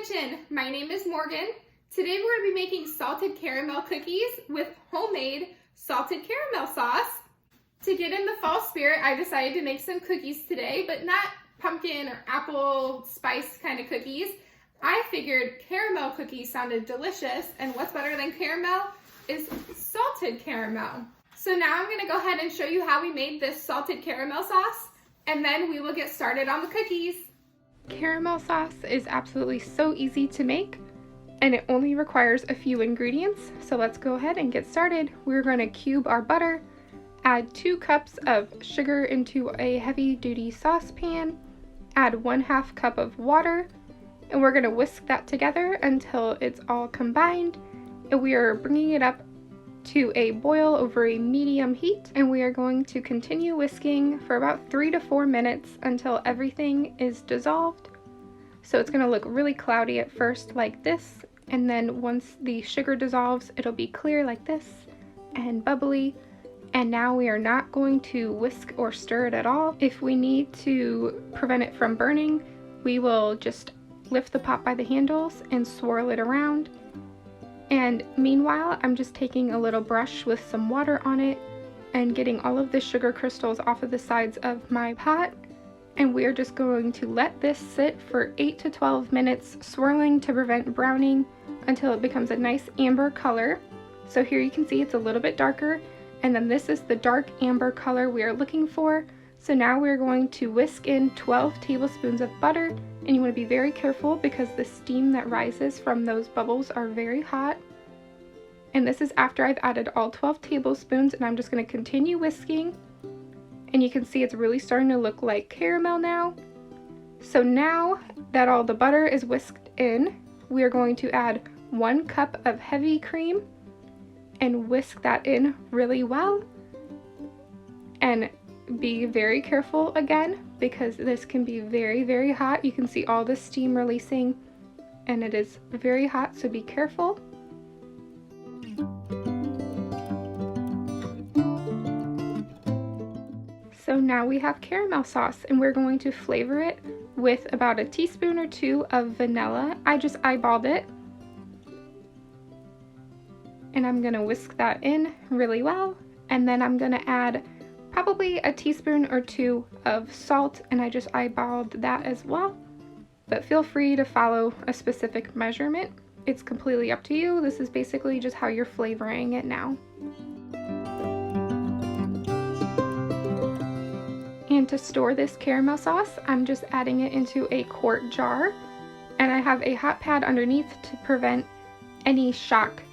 kitchen. My name is Morgan. Today we're going to be making salted caramel cookies with homemade salted caramel sauce. To get in the fall spirit, I decided to make some cookies today, but not pumpkin or apple spice kind of cookies. I figured caramel cookies sounded delicious, and what's better than caramel is salted caramel. So now I'm going to go ahead and show you how we made this salted caramel sauce, and then we will get started on the cookies. Caramel sauce is absolutely so easy to make, and it only requires a few ingredients. So let's go ahead and get started. We're going to cube our butter, add 2 cups of sugar into a heavy-duty saucepan, add 1/2 cup of water, and we're going to whisk that together until it's all combined. And we are bringing it up to a boil over a medium heat, and we are going to continue whisking for about 3 to 4 minutes until everything is dissolved. So it's going to look really cloudy at first like this, and then once the sugar dissolves, it'll be clear like this and bubbly. And now we are not going to whisk or stir it at all. If we need to prevent it from burning, we will just lift the pot by the handles and swirl it around. And meanwhile, I'm just taking a little brush with some water on it and getting all of the sugar crystals off of the sides of my pot. And we're just going to let this sit for 8 to 12 minutes, swirling to prevent browning until it becomes a nice amber color. So here you can see it's a little bit darker, and then this is the dark amber color we are looking for. So now we're going to whisk in 12 tablespoons of butter, and you want to be very careful because the steam that rises from those bubbles are very hot. And this is after I've added all 12 tablespoons, and I'm just going to continue whisking. And you can see it's really starting to look like caramel now. So now that all the butter is whisked in, we are going to add 1 cup of heavy cream and whisk that in really well. And be very careful again, because this can be very, very hot. You can see all the steam releasing, and it is very hot, so be careful. So now we have caramel sauce, and we're going to flavor it with about a teaspoon or 2 of vanilla. I just eyeballed it. And I'm gonna whisk that in really well, and then I'm gonna add probably a teaspoon or 2 of salt, and I just eyeballed that as well. But feel free to follow a specific measurement. It's completely up to you. This is basically just how you're flavoring it now. And to store this caramel sauce, I'm just adding it into a quart jar, and I have a hot pad underneath to prevent any shock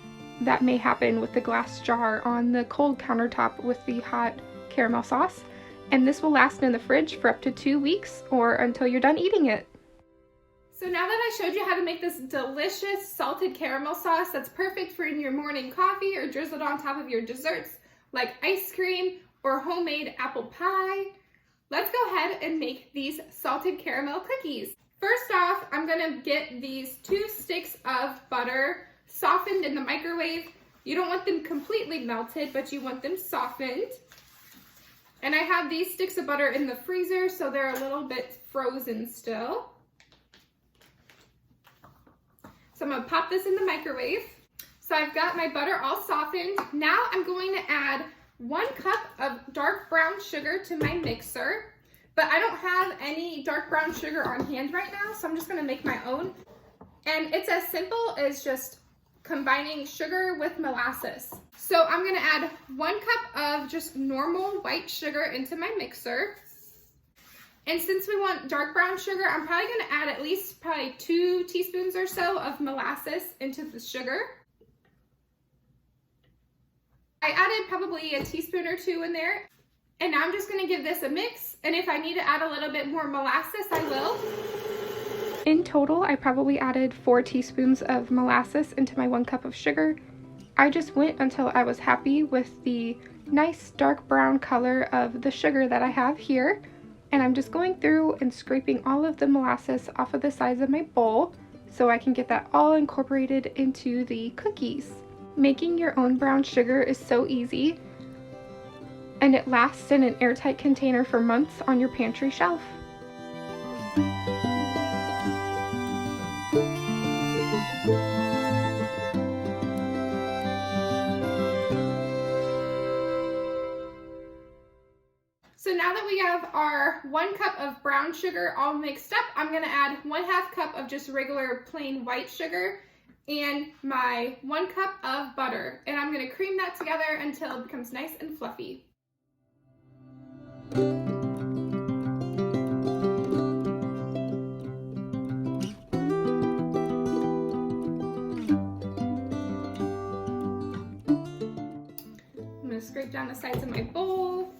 that may happen with the glass jar on the cold countertop with the hot caramel sauce. And this will last in the fridge for up to 2 weeks or until you're done eating it. So now that I showed you how to make this delicious salted caramel sauce that's perfect for in your morning coffee or drizzled on top of your desserts like ice cream or homemade apple pie, let's go ahead and make these salted caramel cookies. First off, I'm gonna get these 2 sticks of butter softened in the microwave. You don't want them completely melted, but you want them softened. And I have these sticks of butter in the freezer, so they're a little bit frozen still. So I'm gonna pop this in the microwave. So I've got my butter all softened. Now I'm going to add 1 cup of dark brown sugar to my mixer, but I don't have any dark brown sugar on hand right now, so I'm just gonna make my own. And it's as simple as just combining sugar with molasses. So I'm gonna add 1 cup of just normal white sugar into my mixer. And since we want dark brown sugar, I'm probably gonna add at least 2 teaspoons or so of molasses into the sugar. I added probably a teaspoon or 2 in there. And now I'm just gonna give this a mix. And if I need to add a little bit more molasses, I will. In total, I probably added 4 teaspoons of molasses into my 1 cup of sugar. I just went until I was happy with the nice dark brown color of the sugar that I have here. And I'm just going through and scraping all of the molasses off of the sides of my bowl so I can get that all incorporated into the cookies. Making your own brown sugar is so easy, and it lasts in an airtight container for months on your pantry shelf. we have our 1 cup of brown sugar all mixed up, I'm gonna add 1/2 cup of just regular plain white sugar and my 1 cup of butter. And I'm gonna cream that together until it becomes nice and fluffy. I'm gonna scrape down the sides of my bowl.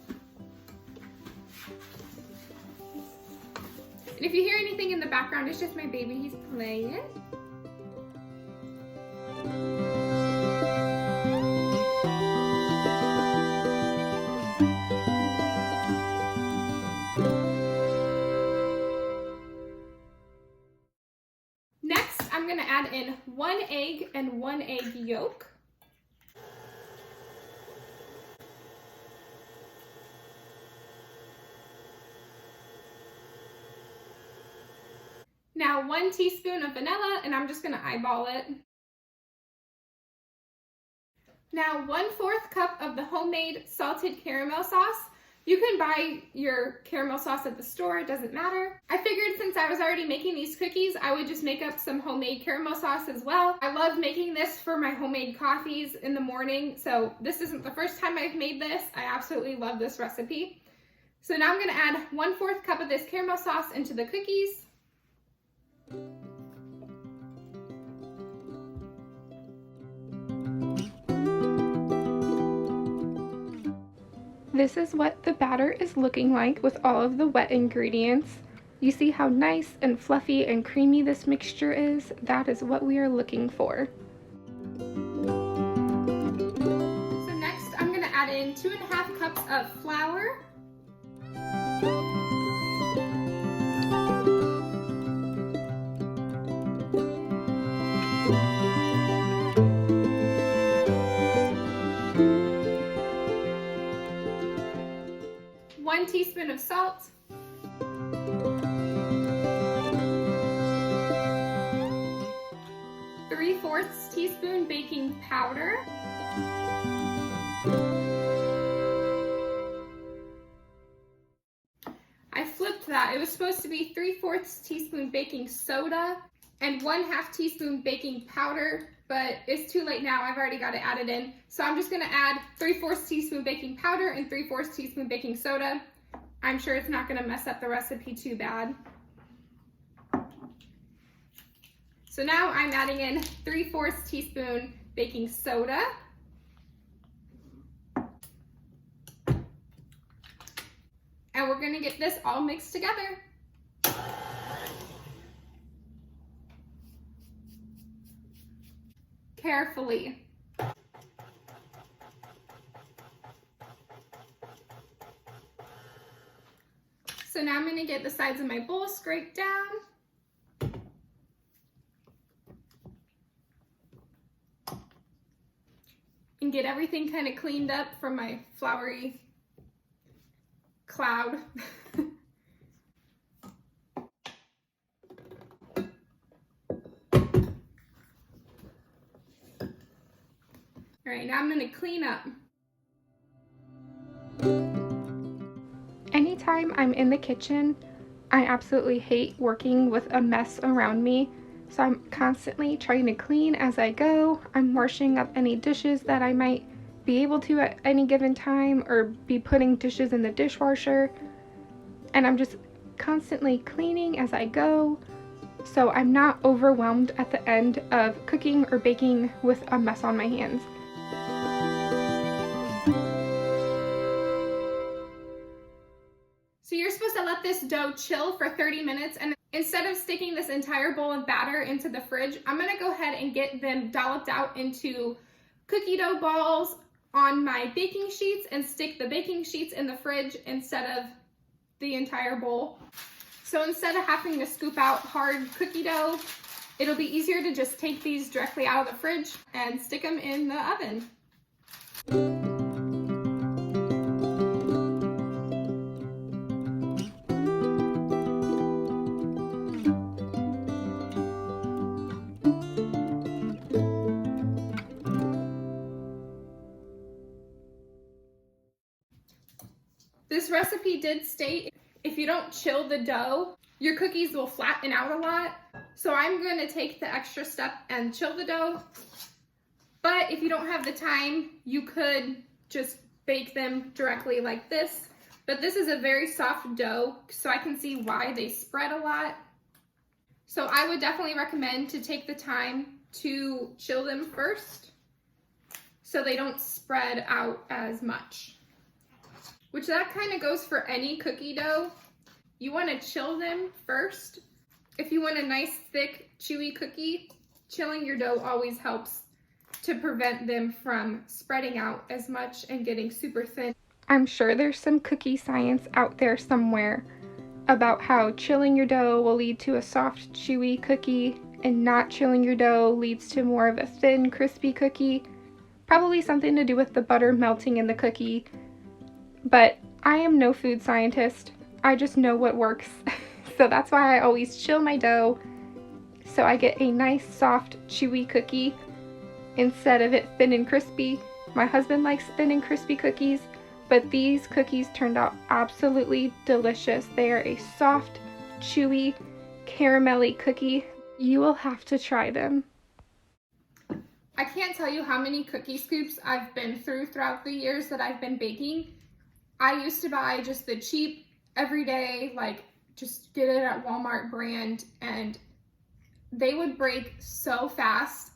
And if you hear anything in the background, it's just my baby, he's playing. Next, I'm gonna add in 1 egg and 1 egg yolk. Now 1 teaspoon of vanilla, and I'm just gonna eyeball it. Now 1/4 cup of the homemade salted caramel sauce. You can buy your caramel sauce at the store, it doesn't matter. I figured since I was already making these cookies, I would just make up some homemade caramel sauce as well. I love making this for my homemade coffees in the morning, so this isn't the first time I've made this. I absolutely love this recipe. So now I'm gonna add 1/4 cup of this caramel sauce into the cookies. This is what the batter is looking like with all of the wet ingredients. You see how nice and fluffy and creamy this mixture is? That is what we are looking for. So next I'm gonna add in 2.5 cups of flour. 1 teaspoon of salt. 3/4 teaspoon baking powder. I flipped that. It was supposed to be 3/4 teaspoon baking soda and 1/2 teaspoon baking powder, but it's too late now. I've already got it added in. So I'm just gonna add 3/4 teaspoon baking powder and 3/4 teaspoon baking soda. I'm sure it's not gonna mess up the recipe too bad. So now I'm adding in 3/4 teaspoon baking soda. And we're gonna get this all mixed together. Carefully. So now I'm gonna get the sides of my bowl scraped down. And get everything kind of cleaned up from my floury cloud. All right, now I'm gonna clean up. Anytime I'm in the kitchen, I absolutely hate working with a mess around me. So I'm constantly trying to clean as I go. I'm washing up any dishes that I might be able to at any given time, or be putting dishes in the dishwasher. And I'm just constantly cleaning as I go, so I'm not overwhelmed at the end of cooking or baking with a mess on my hands. So you're supposed to let this dough chill for 30 minutes, and instead of sticking this entire bowl of batter into the fridge, I'm gonna go ahead and get them dolloped out into cookie dough balls on my baking sheets and stick the baking sheets in the fridge instead of the entire bowl. So instead of having to scoop out hard cookie dough, it'll be easier to just take these directly out of the fridge and stick them in the oven. This recipe did state if you don't chill the dough, your cookies will flatten out a lot. So I'm going to take the extra step and chill the dough. But if you don't have the time, you could just bake them directly like this. But this is a very soft dough, so I can see why they spread a lot. So I would definitely recommend to take the time to chill them first so they don't spread out as much. Which that kind of goes for any cookie dough. You want to chill them first. If you want a nice, thick, chewy cookie, chilling your dough always helps to prevent them from spreading out as much and getting super thin. I'm sure there's some cookie science out there somewhere about how chilling your dough will lead to a soft, chewy cookie, and not chilling your dough leads to more of a thin, crispy cookie. Probably something to do with the butter melting in the cookie. But I am no food scientist. I just know what works. So that's why I always chill my dough so I get a nice, soft, chewy cookie instead of it thin and crispy. My husband likes thin and crispy cookies, but these cookies turned out absolutely delicious. They are a soft, chewy, caramelly cookie. You will have to try them. I can't tell you how many cookie scoops I've been through throughout the years that I've been baking. I used to buy just the cheap, everyday, like just get it at Walmart brand, and they would break so fast.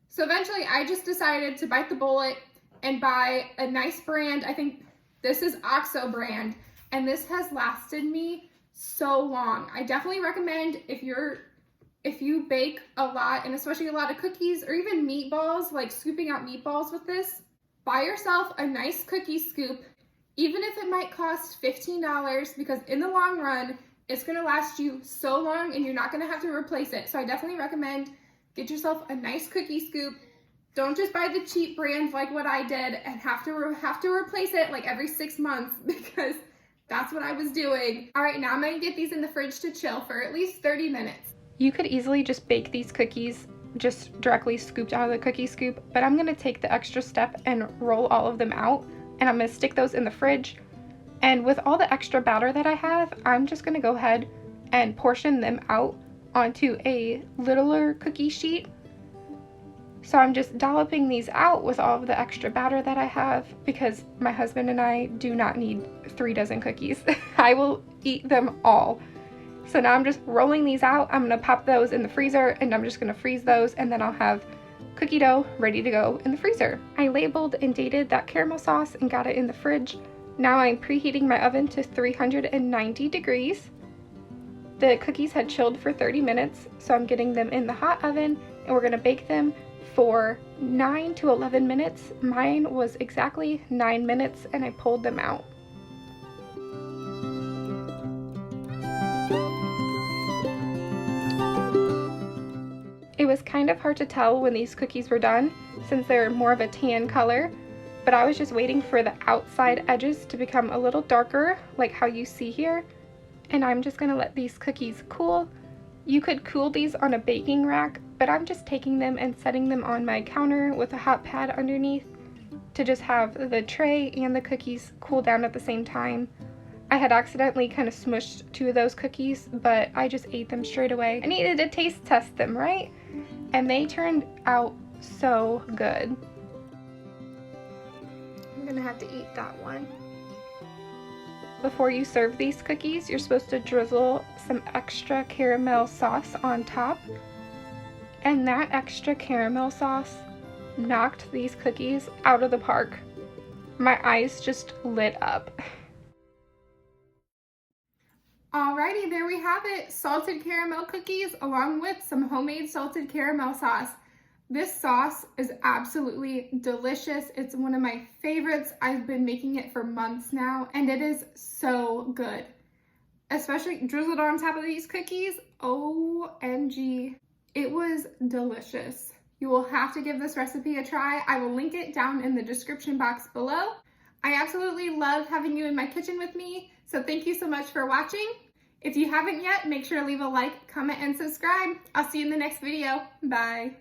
So eventually I just decided to bite the bullet and buy a nice brand. I think this is OXO brand, and this has lasted me so long. I definitely recommend if you bake a lot, and especially a lot of cookies or even meatballs, like scooping out meatballs with this, buy yourself a nice cookie scoop, even if it might cost $15, because in the long run, it's gonna last you so long and you're not gonna have to replace it. So I definitely recommend get yourself a nice cookie scoop. Don't just buy the cheap brand like what I did and have to replace it like every 6 months, because that's what I was doing. All right, now I'm gonna get these in the fridge to chill for at least 30 minutes. You could easily just bake these cookies just directly scooped out of the cookie scoop, but I'm gonna take the extra step and roll all of them out, and I'm gonna stick those in the fridge. And with all the extra batter that I have, I'm just gonna go ahead and portion them out onto a littler cookie sheet. So I'm just dolloping these out with all of the extra batter that I have, because my husband and I do not need 3 dozen cookies. I will eat them all. So now I'm just rolling these out. I'm gonna pop those in the freezer, and I'm just gonna freeze those, and then I'll have cookie dough ready to go in the freezer. I labeled and dated that caramel sauce and got it in the fridge. Now I'm preheating my oven to 390 degrees. The cookies had chilled for 30 minutes, so I'm getting them in the hot oven, and we're gonna bake them for 9 to 11 minutes. Mine was exactly 9 minutes, and I pulled them out. It was kind of hard to tell when these cookies were done, since they're more of a tan color, but I was just waiting for the outside edges to become a little darker, like how you see here, and I'm just gonna let these cookies cool. You could cool these on a baking rack, but I'm just taking them and setting them on my counter with a hot pad underneath to just have the tray and the cookies cool down at the same time. I had accidentally kind of smushed 2 of those cookies, but I just ate them straight away. I needed to taste test them, right? And they turned out so good. I'm gonna have to eat that one. Before you serve these cookies, you're supposed to drizzle some extra caramel sauce on top. And that extra caramel sauce knocked these cookies out of the park. My eyes just lit up. Alrighty, there we have it. Salted caramel cookies along with some homemade salted caramel sauce. This sauce is absolutely delicious. It's one of my favorites. I've been making it for months now, and it is so good. Especially drizzled on top of these cookies. OMG. It was delicious. You will have to give this recipe a try. I will link it down in the description box below. I absolutely love having you in my kitchen with me, so thank you so much for watching. If you haven't yet, make sure to leave a like, comment, and subscribe. I'll see you in the next video. Bye.